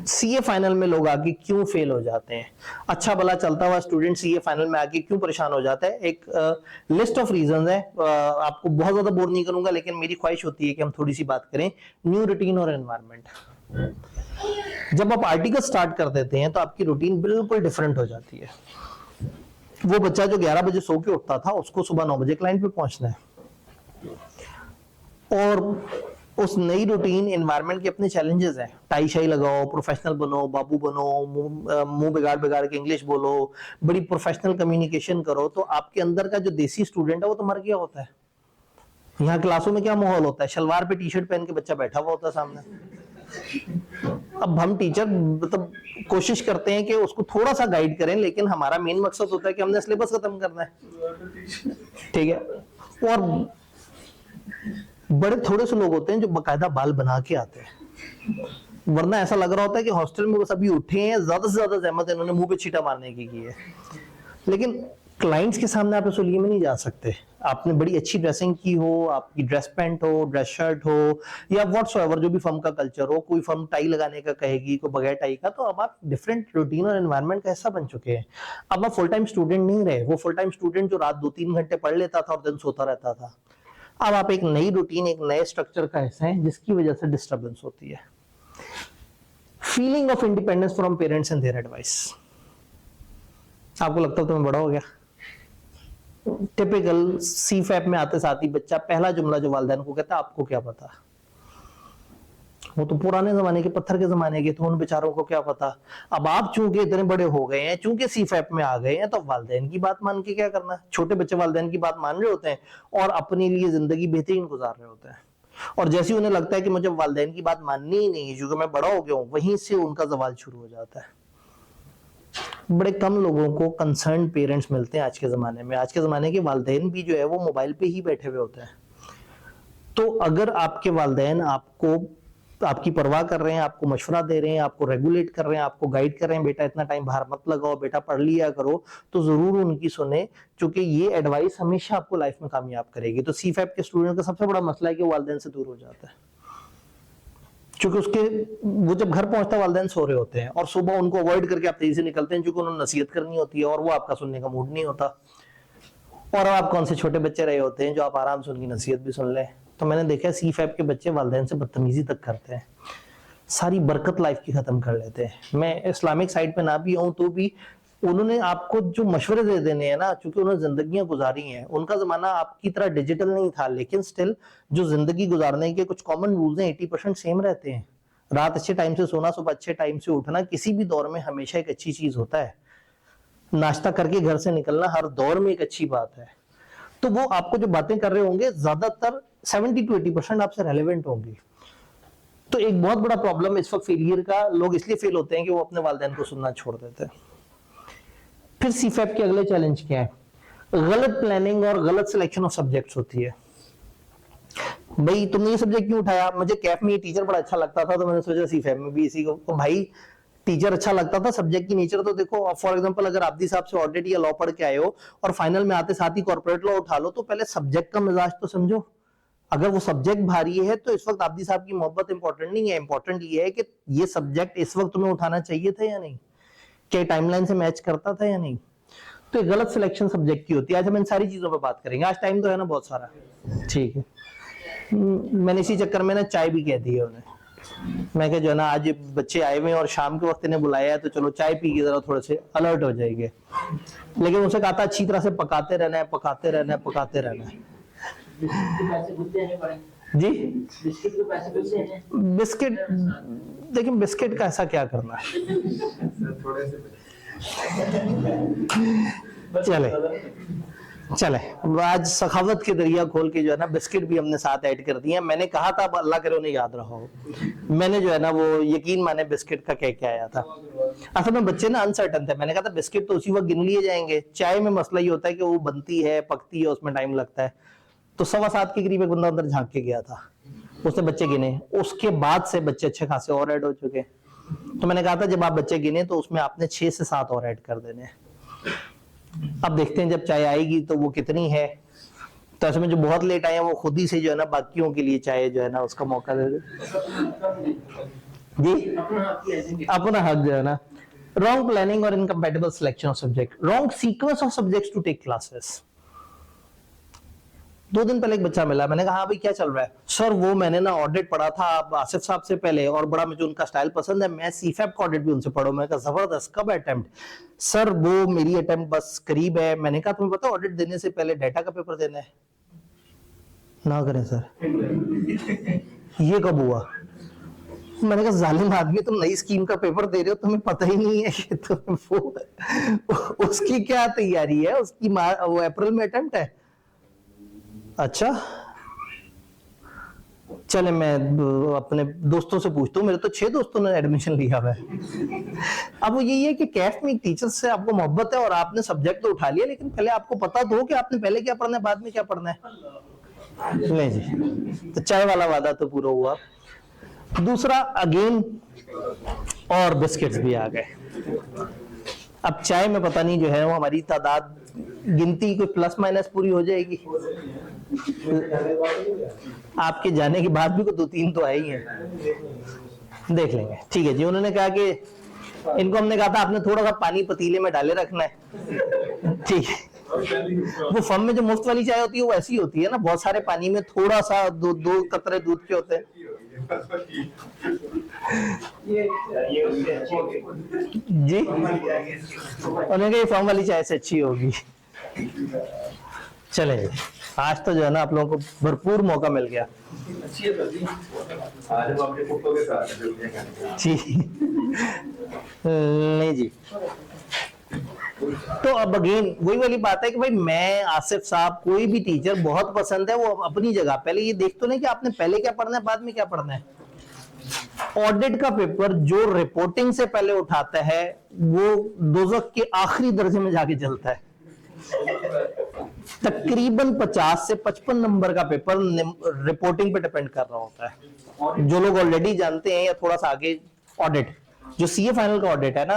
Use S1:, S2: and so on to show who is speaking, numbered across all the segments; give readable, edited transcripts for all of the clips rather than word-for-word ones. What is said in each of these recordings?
S1: CA final में लोग आके क्यों फेल हो जाते हैं, अच्छा भला चलता हुआ स्टूडेंट सीए फाइनल में आके क्यों परेशान हो जाता है। एक लिस्ट ऑफ रीजंस है, आपको बहुत ज्यादा बोर नहीं करूंगा, लेकिन मेरी ख्वाहिश होती है कि हम थोड़ी सी बात करें न्यू रूटीन और एनवायरनमेंट। जब आप आर्टिकल स्टार्ट कर देते हैं तो आपकी रूटीन बिल्कुल डिफरेंट हो जाती है। वो बच्चा जो 11 बजे सो के उठता था, उसको सुबह 9 बजे क्लाइंट पे पहुंचना है, और उस नई रूटीन एनवायरनमेंट के अपने चैलेंजेस हैं। टाई शाई लगाओ, प्रोफेशनल बनो, बाबू बनो, मुंह बिगाड़ बिगाड़ के इंग्लिश बोलो, बड़ी प्रोफेशनल कम्युनिकेशन करो, तो आपके अंदर का जो देसी स्टूडेंट है वो तो मर गया होता है। यहाँ क्लासों में क्या माहौल होता है, शलवार पे टी शर्ट पहन के बच्चा बैठा हुआ होता है सामने। अब हम टीचर मतलब कोशिश करते हैं कि उसको थोड़ा सा गाइड करें, लेकिन हमारा मेन मकसद होता है कि हमने सिलेबस खत्म करना है, ठीक है। और बड़े थोड़े से लोग होते हैं जो बकायदा बाल बना के आते हैं, वरना ऐसा लग रहा होता है कि हॉस्टल में बस अभी उठे हैं, ज्यादा से ज्यादा जहमत इन्होंने मुंह पे छींटा मारने की है। लेकिन क्लाइंट्स के सामने आप रसोलिये में नहीं जा सकते। आपने बड़ी अच्छी ड्रेसिंग की हो, आपकी ड्रेस पैंट हो, ड्रेस शर्ट हो, या व्हाट्सएवर जो भी फर्म का कल्चर हो, कोई फर्म टाई लगाने का कहेगी, कोई बगैर टाई का, तो अब आप डिफरेंट रूटीन और एनवायरनमेंट का हिस्सा बन चुके हैं। अब आप फुल टाइम स्टूडेंट नहीं रहे, वो फुल टाइम स्टूडेंट जो रात 2-3 घंटे पढ़ लेता था और दिन सोता रहता था। अब आप एक नई रूटीन, एक नए स्ट्रक्चर का हिस्सा हैं, जिसकी वजह से डिस्टर्बेंस होती है। Feeling of independence from parents and their advice. आपको लगता है तुम्हें बड़ा हो गया। टिपिकल सीफैप में आते साथ ही बच्चा पहला जुमला जो वालिदैन को कहता है, आपको क्या पता, वो तो पुराने जमाने के, पत्थर के जमाने के, तो उन बेचारों को क्या पता। अब आप चूंकि इतने बड़े हो गए हैं, चूंकि सीफैप में आ गए हैं, तो वालिदैन की बात मान के क्या करना। छोटे बच्चे वालिदैन की बात मान रहे होते हैं और अपने लिए जिंदगी बेहतरीन गुजार रहे होते हैं, और जैसे उन्हें लगता है कि मुझे वालिदैन की बात माननी ही नहीं है क्योंकि मैं बड़ा हो गया हूं, वहीं से उनका जवाल शुरू हो जाता है। बड़े कम लोगों को कंसर्न पेरेंट्स मिलते हैं आज के जमाने में। आज के जमाने के वालिदैन भी जो है वो मोबाइल पे ही बैठे हुए होते हैं। तो अगर आपके वालिदैन आपको, आपकी परवाह कर रहे हैं, आपको मशवरा दे रहे हैं, आपको रेगुलेट कर रहे हैं, आपको गाइड कर रहे हैं, बेटा इतना टाइम बाहर मत लगाओ, बेटा पढ़ लिया करो, तो जरूर उनकी सुने, क्योंकि ये एडवाइस हमेशा आपको लाइफ में कामयाब करेगी। तो सीफैप के स्टूडेंट का सबसे बड़ा मसला है कि वालिदैन से दूर हो जाता है, क्योंकि उसके वो जब घर पहुंचता है वालिदैन सो रहे होते हैं, और सुबह उनको अवॉइड करके आप तेजी से निकलते हैं, क्योंकि उन्होंने नसीहत करनी होती है और वो आपका सुनने का मूड नहीं होता। और आप कौन से छोटे बच्चे रहे होते हैं जो आप आराम से उनकी नसीहत भी सुन लें। तो मैंने देखा है सीफैप के बच्चे वालिदैन से बदतमीजी तक करते हैं, सारी बरकत लाइफ की खत्म कर लेते हैं। मैं इस्लामिक साइड पे ना भी हूं तो भी उन्होंने आपको जो मशवरे दे देने हैं ना, क्योंकि उन्होंने जिंदगियां गुजारी हैं, उनका जमाना आपकी तरह डिजिटल नहीं था, लेकिन स्टिल जो जिंदगी गुजारने के कुछ कॉमन रूल्स हैं 80% सेम रहते हैं। रात अच्छे टाइम से सोना, सुबह अच्छे टाइम से उठना किसी भी दौर में हमेशा एक अच्छी चीज होता है। नाश्ता करके घर से निकलना हर दौर में एक अच्छी बात है। तो वो आपको जो बातें कर रहे होंगे ज्यादातर 70 to 80% आपसे रेलेवेंट होंगी। तो एक बहुत बड़ा प्रॉब्लम इस वक्त फेलियर का, लोग इसलिए फेल होते हैं कि वो अपने वालिदैन को सुनना छोड़ देते हैं। फिर सीफैप के अगले चैलेंज क्या है, गलत प्लानिंग और गलत सिलेक्शन ऑफ सब्जेक्ट्स होती है। भाई तुमने ये सब्जेक्ट क्यों उठाया, मुझे कैफ में ये टीचर बड़ा अच्छा लगता था तो मैंने सोचा सीफैप में भी इसी को। तो भाई टीचर अच्छा लगता था, सब्जेक्ट की नेचर तो देखो। फॉर एग्जांपल अगर आब्दी साहब से ऑडिट या लॉ पढ़ के आए हो और फाइनल में आते साथ ही कॉर्पोरेट लॉ उठा लो, तो पहले सब्जेक्ट का मिजाज तो समझो। अगर वो सब्जेक्ट भारी है तो इस वक्त आब्दी साहब की मोहब्बत इंपॉर्टेंट नहीं है, इंपॉर्टेंट ये है कि ये सब्जेक्ट इस वक्त तुम्हें उठाना चाहिए था या नहीं, क्या टाइमलाइन से मैच करता था या नहीं। तो गलत सिलेक्शन सब्जेक्ट की होती है। आज हम इन सारी चीजों पर बात करेंगे, आज टाइम तो है ना बहुत सारा, ठीक है। मैंने इसी चक्कर में ना चाय भी कह दी है उन्हें। मैं क्या जो है ना, आज बच्चे आए हुए हैं और शाम के वक्त इन्हें बुलाया है, तो चलो चाय पी के जरा थोड़े से अलर्ट हो जाएंगे। लेकिन उनसे कहा था अच्छी तरह से पकाते रहना है, पकाते रहना है, पकाते रहना है। जी बिस्किट, देखिए बिस्किट का ऐसा क्या करना है। चले आज सखावत के दरिया खोल के जो है ना बिस्किट भी हमने साथ ऐड कर दिए। मैंने कहा था, अल्लाह करे उन्हें याद रहा हो, मैंने जो है ना वो यकीन माने बिस्किट का क्या आया था। असल में बच्चे ना अनसर्टन थे, मैंने कहा था बिस्किट तो उसी वक्त गिन लिए जाएंगे। चाय में मसला ये होता है कि वो बनती है, पकती है, उसमें टाइम लगता है। तो 7:15 के करीब एक बंदा अंदर झांक के गया था, उसने बच्चे गिने, उसके बाद से बच्चे अच्छे खासे और ऐड हो चुके। तो मैंने कहा था जब आप बच्चे गिने तो उसमें आपने 6 से 7 और ऐड कर देने। अब देखते हैं जब चाय आएगी तो वो कितनी है। तो ऐसे में जो बहुत लेट आए हैं वो खुद ही से जो है ना बाकियों के लिए चाय जो है ना उसका मौका दे दे। जी अपना हक जो है ना, रॉन्ग प्लानिंग और incompatible selection of subject, wrong sequence of subjects to take classes. 2 दिन पहले एक बच्चा मिला, मैंने कहा हाँ भाई क्या चल रहा है? सर वो मैंने ना ऑडिट पढ़ा था आसिफ साहब से पहले और बड़ा मुझे उनका स्टाइल पसंद है, मैं सीफैप का ऑडिट भी उनसे पढ़ू। मैंने कहा जबरदस्त, कब अटेम्प्ट? सर वो मेरी अटेम्प्ट बस करीब है। मैंने कहा तुम्हें पता ऑडिट देने से पहले डाटा का पेपर देना है? ना करें सर। ये कब हुआ? मैंने कहा जालिम आदमी, तुम नई स्कीम का पेपर दे रहे हो, तुम्हें पता ही नहीं है कि तुम वो उसकी क्या तैयारी है, उसकी वो अप्रैल में अटेम्प्ट है। अच्छा चले मैं अपने दोस्तों से पूछता हूँ, मेरे तो 6 दोस्तों ने एडमिशन लिया हुआ है। अब वो यही है कि कैफ में टीचर से आपको मोहब्बत है और आपने सब्जेक्ट तो उठा लिया, लेकिन पहले आपको पता तो हो कि आपने पहले क्या पढ़ना है बाद में क्या पढ़ना है। नहीं जी, तो चाय वाला वादा तो पूरा हुआ। दूसरा अगेन और बिस्किट्स भी आ गए। अब चाय में पता नहीं जो है वो हमारी तादाद गिनती कोई प्लस माइनस पूरी हो जाएगी। आपके जाने के बाद भी को 2-3 तो आए ही हैं, देख लेंगे। ठीक है जी, उन्होंने कहा कि इनको हमने कहा था आपने थोड़ा सा पानी पतीले में डाले रखना है। ठीक है, वो फर्म में जो मुफ्त वाली चाय होती है वो ऐसी होती है ना, बहुत सारे पानी में थोड़ा सा 2 कतरे दूध के होते हैं। जी उन्होंने कहा ये फर्म वाली चाय से अच्छी होगी। चले आज तो जो है ना आप लोगों को भरपूर मौका मिल गया। जी नहीं जी, तो अब अगेन वही वाली बात है कि भाई मैं आसिफ साहब कोई भी टीचर बहुत पसंद है, वो अपनी जगह। पहले ये देख तो नहीं कि आपने पहले क्या पढ़ना है बाद में क्या पढ़ना है। ऑडिट का पेपर जो रिपोर्टिंग से पहले उठाता है वो दोज़ख के आखिरी दर्जे में जाके चलता है। तकरीबन 50 से 55 नंबर का पेपर रिपोर्टिंग पे डिपेंड कर रहा होता है। जो लोग ऑलरेडी जानते हैं या थोड़ा सा आगे ऑडिट, जो सीए फाइनल का ऑडिट है ना,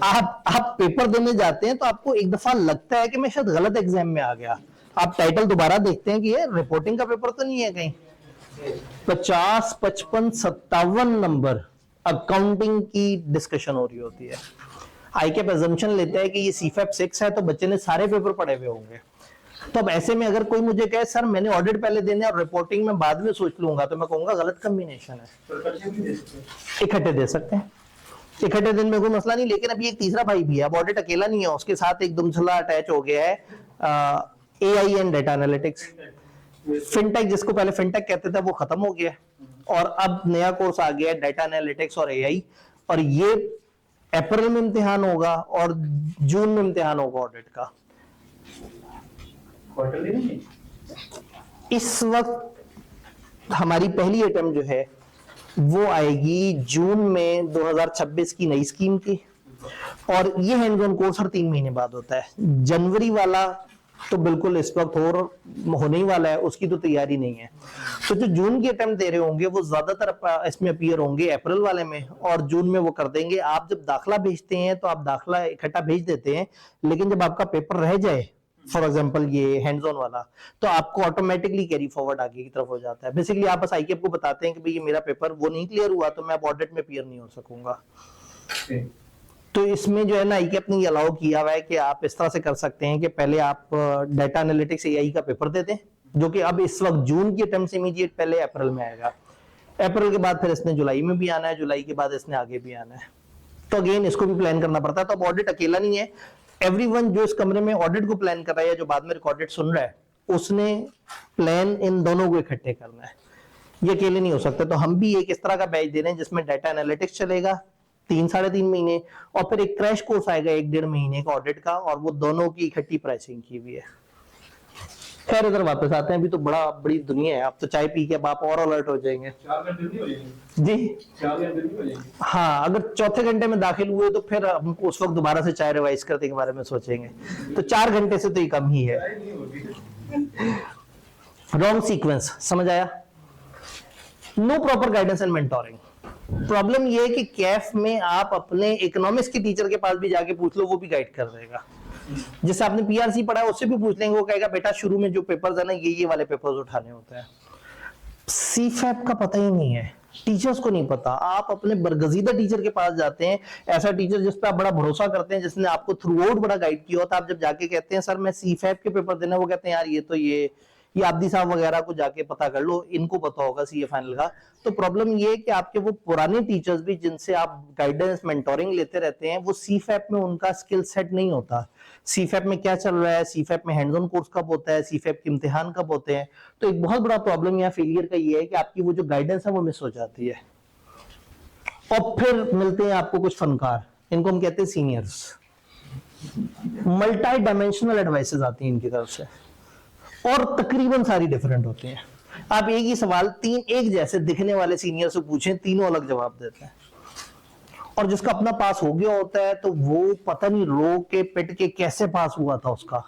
S1: आप पेपर देने जाते हैं तो आपको एक दफा लगता है कि मैं शायद गलत एग्जाम में आ गया। आप टाइटल दोबारा देखते हैं कि ये रिपोर्टिंग का पेपर तो नहीं है कहीं। 50, 55, 57 नंबर अकाउंटिंग की डिस्कशन हो रही होती है। आईकेप अजम्पशन लेता है कि ये सीफैप 6 है तो बच्चे ने सारे पेपर पढ़े हुए होंगे। तो अब ऐसे में अगर कोई मुझे कहे सर मैंने ऑडिट पहले देने और रिपोर्टिंग में बाद में सोच लूंगा, तो मैं कहूंगा गलत कॉम्बिनेशन है। इकट्ठे दे सकते हैं, इकट्ठे दिन में कोई मसला नहीं। लेकिन अभी एक तीसरा भाई भी है, अब ऑडिट अकेला नहीं है, उसके साथ एक दुमसला अटैच हो गया है, AI and data analytics. Fintech, जिसको पहले फिनटेक कहते थे वो खत्म हो गया और अब नया कोर्स आ गया है डेटा एनालिटिक्स और एआई, और ये अप्रैल में इम्तिहान होगा और जून में इम्तिहान होगा ऑडिट का। इस वक्त हमारी पहली अटेम्प्ट जो है वो आएगी जून में 2026 की नई स्कीम की, और ये हैंड्स ऑन कोर्स हर 3 महीने बाद होता है। जनवरी वाला तो बिल्कुल इस वक्त होने ही वाला है, उसकी तो तैयारी नहीं है। तो जो जून की अटेम्प्ट दे रहे होंगे वो ज्यादातर इसमें अपीयर होंगे अप्रैल वाले में, और जून में वो कर देंगे। आप जब दाखला भेजते हैं तो आप दाखला इकट्ठा भेज देते हैं, लेकिन जब आपका पेपर रह जाए, फॉर एग्जांपल ये हैंड्स ऑन वाला, तो आपको ऑटोमेटिकली कैरी फॉरवर्ड आगे की तरफ हो जाता है। बेसिकली आप बस आईकेप को बताते हैं कि भाई ये मेरा पेपर वो नहीं क्लियर हुआ तो मैं अब ऑडिट में अपीयर नहीं हो सकूंगा। तो इसमें जो है ना आईकेप ने ये अलाउ किया हुआ है कि आप इस तरह से कर सकते हैं कि पहले आप डेटा एनालिटिक्स एआई का पेपर दे दें, जो कि अब इस वक्त जून की अटेम्प्ट से इमीडिएट पहले अप्रैल में आएगा। अप्रैल के बाद फिर इसने जुलाई में भी आना है, जुलाई के बाद इसने आगे भी आना है। तो अगेन इसको भी प्लान करना पड़ता है। तो अब ऑडिट अकेला नहीं है, एवरीवन जो इस कमरे में ऑडिट को प्लान कर रहा है या जो बाद में रिकॉर्डेड सुन रहा है, उसने प्लान इन दोनों को इकट्ठे करना है, ये अकेले नहीं हो सकते। तो हम भी एक इस तरह का बैच दे रहे हैं जिसमें डेटा एनालिटिक्स चलेगा 3-3.5 महीने, और फिर एक क्रैश कोर्स आएगा 1-1.5 महीने का ऑडिट का, और वो दोनों की इकट्ठी प्राइसिंग की हुई है। खैर इधर वापस आते हैं, अभी तो बड़ी दुनिया है। अब तो चाय पी के अब आप और अलर्ट हो जाएंगे। 4 घंटे नहीं हो जाएंगे जी, 4 घंटे नहीं हो जाएंगे। हाँ, अगर चौथे घंटे में दाखिल हुए तो फिर हम उस वक्त दोबारा से चाय रिवाइज करने के बारे में सोचेंगे। तो 4 घंटे से तो ये कम ही है। रॉन्ग सीक्वेंस, समझ आया? No proper guidance and mentoring. Problem ये है कि कैफ में आप अपने इकोनॉमिक्स के टीचर के पास भी जाके पूछ लो, वो भी गाइड कर देगा। जिससे आपने पीआरसी पढ़ा है उससे भी पूछ लेंगे, वो कहेगा बेटा शुरू में जो पेपर्स है ना ये वाले पेपर्स उठाने होते हैं। सीफैप का पता ही नहीं है, टीचर्स को नहीं पता। आप अपने बरगजीदा टीचर के पास जाते हैं, ऐसा टीचर जिस पर आप बड़ा भरोसा करते हैं, जिसने आपको थ्रू आउट बड़ा गाइड किया होता है, आप जब जाके कहते हैं सर मैं सीफैप के पेपर देना, वो कहते हैं यार ये आब्दी साहब वगैरह को जाके पता कर लो, इनको पता होगा सीए फाइनल का। तो प्रॉब्लम ये है कि आपके वो पुराने टीचर्स भी जिनसे आप गाइडेंस मेंटोरिंग लेते रहते हैं, वो सीफैप में उनका स्किल सेट नहीं होता। सीफैप में क्या चल रहा है, सीफैप में हैंड्स ऑन कोर्स कब होता है, सीफैप के इम्तिहान कब होते हैं। तो एक बहुत बड़ा प्रॉब्लम यहाँ फेलियर का ये है कि आपकी वो जो गाइडेंस है वो मिस हो जाती है। और फिर मिलते हैं आपको कुछ फनकार, इनको हम कहते हैं सीनियर्स। मल्टी डायमेंशनल एडवाइसेस आती हैं इनकी तरफ से, और तकरीबन सारी डिफरेंट होती हैं। आप एक ही सवाल तीन एक जैसे दिखने वाले सीनियर से पूछें, तीनों अलग जवाब देते हैं। और जिसका अपना पास हो गया होता है तो वो पता नहीं रो के पिट के कैसे पास हुआ था उसका,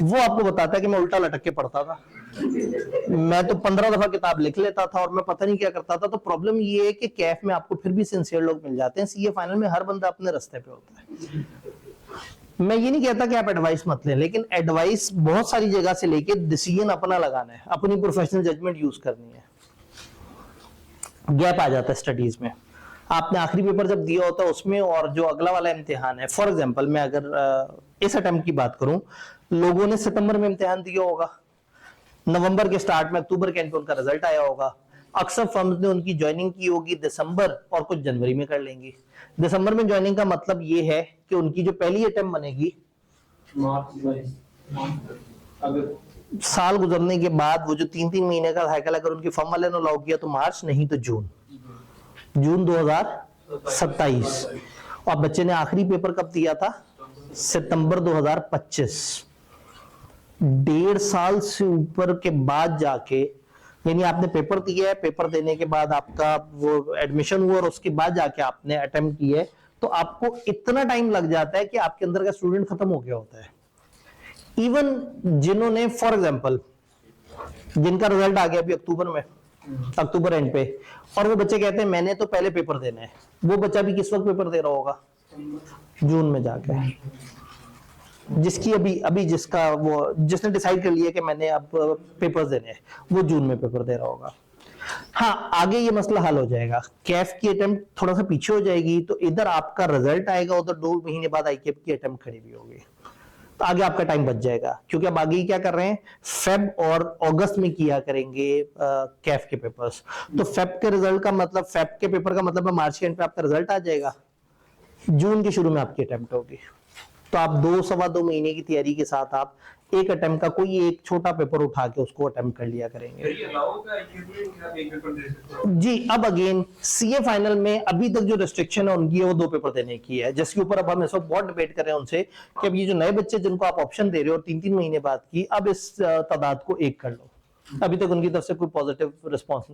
S1: वो आपको बताता है कि मैं उल्टा लटक के पढ़ता था, मैं तो 15 दफा किताब लिख लेता था और मैं पता नहीं क्या करता था। तो प्रॉब्लम ये है कि कैफ में आपको फिर भी सिंसियर लोग मिल जाते हैं, सीए फाइनल में हर बंदा अपने रास्ते पे होता है। मैं ये नहीं कहता कि आप एडवाइस मत लें, लेकिन एडवाइस बहुत सारी जगह से लेके डिसीजन अपना लगाना है, अपनी प्रोफेशनल जजमेंट यूज करनी है। गैप आ जाता है स्टडीज में, आपने आखिरी पेपर जब दिया होता है उसमें और जो अगला वाला इम्तिहान है। फॉर एग्जांपल मैं अगर इस अटेम्प्ट की बात करूं, लोगों ने सितंबर में इम्तिहान दिया होगा, नवंबर के स्टार्ट में अक्टूबर के एंड पे उनका रिजल्ट आया होगा। अक्सर फर्म्स ने उनकी ज्वाइनिंग की होगी दिसंबर और कुछ जनवरी में कर लेंगी। दिसंबर में ज्वाइनिंग का मतलब ये है कि उनकी जो पहली अटेम्प्ट बनेगी साल गुजरने के बाद, वो जो 3-3 महीने का साइकिल अगर उनकी फर्म वाले ने अलाउ किया तो मार्च, नहीं तो जून 2027। और बच्चे ने आखिरी पेपर कब दिया था, सितंबर 2025। 1.5 साल से ऊपर के बाद जाके, यानी आपने पेपर दिया है, पेपर देने के बाद आपका वो एडमिशन हुआ और उसके बाद जाके आपने अटेम्प्ट किया है, तो आपको इतना टाइम लग जाता है कि आपके अंदर का स्टूडेंट खत्म हो गया होता है। इवन जिन्होंने फॉर एग्जांपल जिनका रिजल्ट आ गया अभी अक्टूबर में, अक्टूबर एंड पे, और वो बच्चे कहते हैं मैंने तो पहले पेपर देना है, वो बच्चा भी किस वक्त पेपर दे रहा होगा, जून में जाके। जिसकी अभी जिसका वो जिसने डिसाइड कर लिया कि मैंने अब पेपर देने हैं, वो जून में पेपर दे रहा होगा। हाँ, आगे ये मसला हल हो जाएगा, कैफ की अटेम्प्ट थोड़ा सा पीछे हो जाएगी, तो इधर आपका रिजल्ट आएगा, उधर 2 महीने बाद आईकेएफ की अटेम्प्ट खड़ी भी होगी, तो आगे आपका टाइम बच जाएगा। क्योंकि अब आगे क्या कर रहे हैं, फेब और अगस्त में किया करेंगे कैफ के पेपर्स। तो फेब के रिजल्ट का मतलब, फेब के पेपर का मतलब मार्च के एंड पे आपका रिजल्ट आ जाएगा, जून के शुरू में आपकी अटेम्प्ट होगी। तो आप 2-2.25 महीने की तैयारी के साथ आप एक अटेम्प्ट का कोई एक छोटा पेपर उठा के उसको अटेम्प्ट कर लिया करेंगे। जी, अब अगेन सीए फाइनल में अभी तक जो रिस्ट्रिक्शन है उनकी है वो 2 पेपर देने की है, जिसके ऊपर अब हम इस वक्त बहुत डिबेट कर रहे हैं उनसे कि अब ये जो नए बच्चे जिनको आप ऑप्शन दे रहे हो 3-3 महीने बाद की, अब इस तादाद को 1 कर लो। अभी तक उनकी तरफ से कोई पॉजिटिव रिस्पॉन्स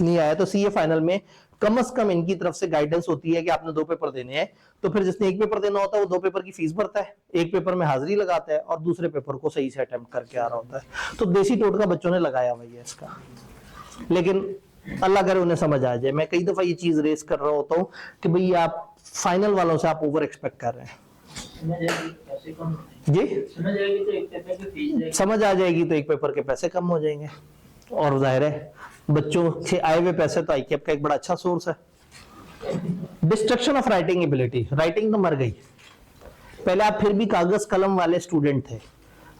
S1: नहीं आया। तो सीए फाइनल में कम से कम इनकी तरफ से गाइडेंस होती है कि आपने 2 पेपर देने हैं, तो फिर जिसने 1 पेपर देना होता है वो 2 पेपर की फीस भरता है, 1 पेपर में हाजिरी लगाता है और दूसरे पेपर को सही से अटेम्प्ट करके आ रहा होता है। तो देसी टोटका बच्चों ने लगाया हुआ है इसका, लेकिन अल्लाह करे उन्हें समझ आ जाए। मैं कई दफा ये चीज रेस कर रहा होता हूँ कि भाई आप फाइनल वालों से आप ओवर एक्सपेक्ट कर रहे हैं जी, समझ आ जाएगी तो 1 पेपर के पैसे कम हो जाएंगे, और जाहिर है बच्चों से आए हुए पैसे तो आईकेएफ का एक बड़ा अच्छा सोर्स है। Destruction of writing ability, writing तो मर गई। पहले आप फिर भी कागज कलम वाले स्टूडेंट थे,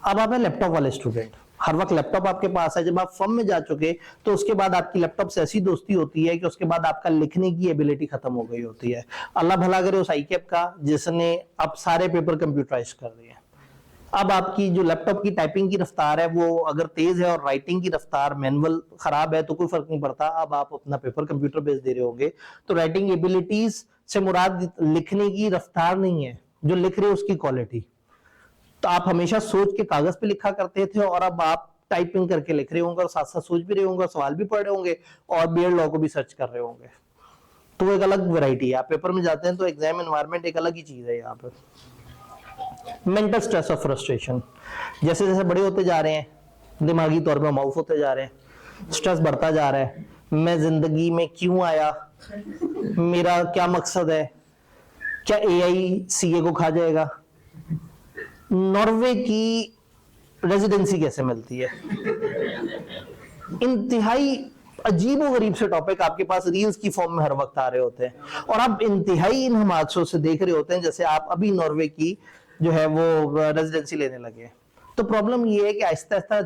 S1: अब आप हैं लैपटॉप वाले स्टूडेंट। हर वक्त लैपटॉप आपके पास है, जब आप फर्म में जा चुके तो उसके बाद आपकी लैपटॉप से ऐसी दोस्ती होती है कि उसके बाद आपका लिखने की एबिलिटी खत्म हो गई होती है। अल्लाह भला करे उस आईकेएफ का जिसने अब सारे पेपर कंप्यूटराइज कर दिए। अब आपकी जो लैपटॉप की टाइपिंग की रफ्तार है वो अगर तेज है और राइटिंग की रफ्तार मैनुअल खराब है तो कोई फर्क नहीं पड़ता, अब आप अपना पेपर कंप्यूटर बेस दे रहे होंगे। तो राइटिंग एबिलिटीज से मुराद लिखने की रफ्तार नहीं है, जो लिख रहे हो उसकी क्वालिटी। तो आप हमेशा सोच के कागज पे लिखा करते थे और अब आप टाइपिंग करके लिख रहे होंगे और साथ साथ सोच भी रहे होंगे और सवाल भी पढ़ रहे होंगे और बीएड लॉ को भी सर्च कर रहे होंगे। तो एक अलग वैरायटी है। आप पेपर में जाते हैं तो एग्जाम एनवायरनमेंट एक अलग ही चीज है। यहाँ पे मेंटल स्ट्रेस और फ्रस्ट्रेशन, जैसे जैसे बड़े होते जा रहे हैं, दिमागी तौर पे माउफ होते जा रहे हैं, स्ट्रेस बढ़ता जा रहा है। मैं जिंदगी में क्यों आया, मेरा क्या मकसद है, क्या एआई सीए को खा जाएगा, नॉर्वे की रेजिडेंसी कैसे मिलती है। इंतहाई अजीबोगरीब से टॉपिक आपके पास रील्स की फॉर्म में हर वक्त आ रहे होते हैं और आप इंतहाई इन हादसों से देख रहे होते हैं, जैसे आप अभी नॉर्वे की जो है वो रेजिडेंसी लेने लगे। तो प्रॉब्लम ये है कि आहिस्ता आहिस्ता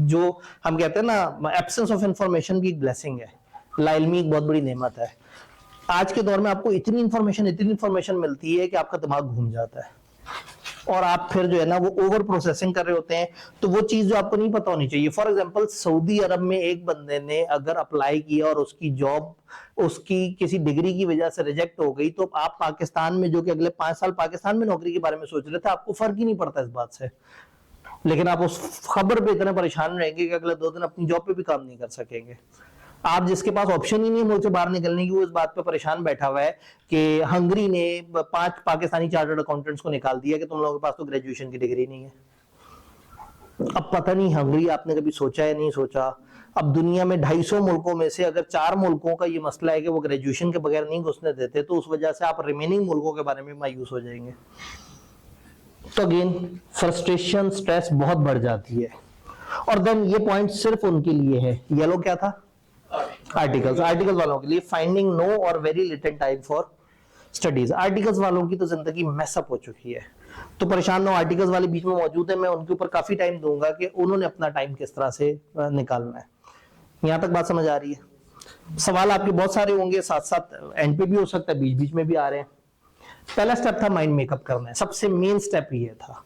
S1: जो हम कहते हैं ना, एब्सेंस ऑफ इंफॉर्मेशन भी एक ब्लेसिंग है, लाइल्मी एक बहुत बड़ी नेमत है। आज के दौर में आपको इतनी इंफॉर्मेशन मिलती है कि आपका दिमाग घूम जाता है और आप फिर जो है ना वो ओवर प्रोसेसिंग कर रहे होते हैं, तो वो चीज जो आपको नहीं पता होनी चाहिए। फॉर एग्जांपल, सऊदी अरब में एक बंदे ने अगर अप्लाई किया और उसकी जॉब उसकी किसी डिग्री की वजह से रिजेक्ट हो गई, तो आप पाकिस्तान में जो कि अगले 5 साल पाकिस्तान में नौकरी के बारे में सोच रहे थे, आपको फर्क ही नहीं पड़ता इस बात से, लेकिन आप उस खबर पे इतने परेशान रहेंगे कि अगले 2 दिन अपनी जॉब पे भी काम नहीं कर सकेंगे। आप जिसके पास ऑप्शन ही नहीं मुल्क से बाहर निकलने की, वो इस बात पे परेशान बैठा हुआ है कि हंगरी ने 5 पाकिस्तानी चार्टर्ड अकाउंटेंट्स को निकाल दिया कि तुम लोगों के पास तो ग्रेजुएशन की डिग्री नहीं है। अब पता नहीं हंगरी आपने कभी सोचा या नहीं सोचा, अब दुनिया में 250 मुल्कों में से अगर 4 मुल्कों का ये मसला है कि वो ग्रेजुएशन के बगैर नहीं घुसने देते, तो उस वजह से आप रिमेनिंग मुल्कों के बारे में मायूस हो जाएंगे। तो अगेन फ्रस्ट्रेशन, स्ट्रेस बहुत बढ़ जाती है। और देन ये पॉइंट सिर्फ उनके लिए है, येलो क्या था, आर्टिकल्स वालों के लिए, फाइंडिंग नो और very little time for studies. Articles वालों की तो जिंदगी मैसअप हो चुकी है, तो परेशान ना, आर्टिकल्स वाले बीच में मौजूद है, मैं उनके ऊपर काफी टाइम दूंगा कि उन्होंने अपना टाइम किस तरह से निकालना है। यहां तक बात समझ आ रही है? सवाल आपके बहुत सारे होंगे, साथ साथ एंड पे भी हो सकता है, बीच बीच में भी आ रहे हैं। पहला स्टेप था माइंड मेकअप करना है, सबसे मेन स्टेप ये था।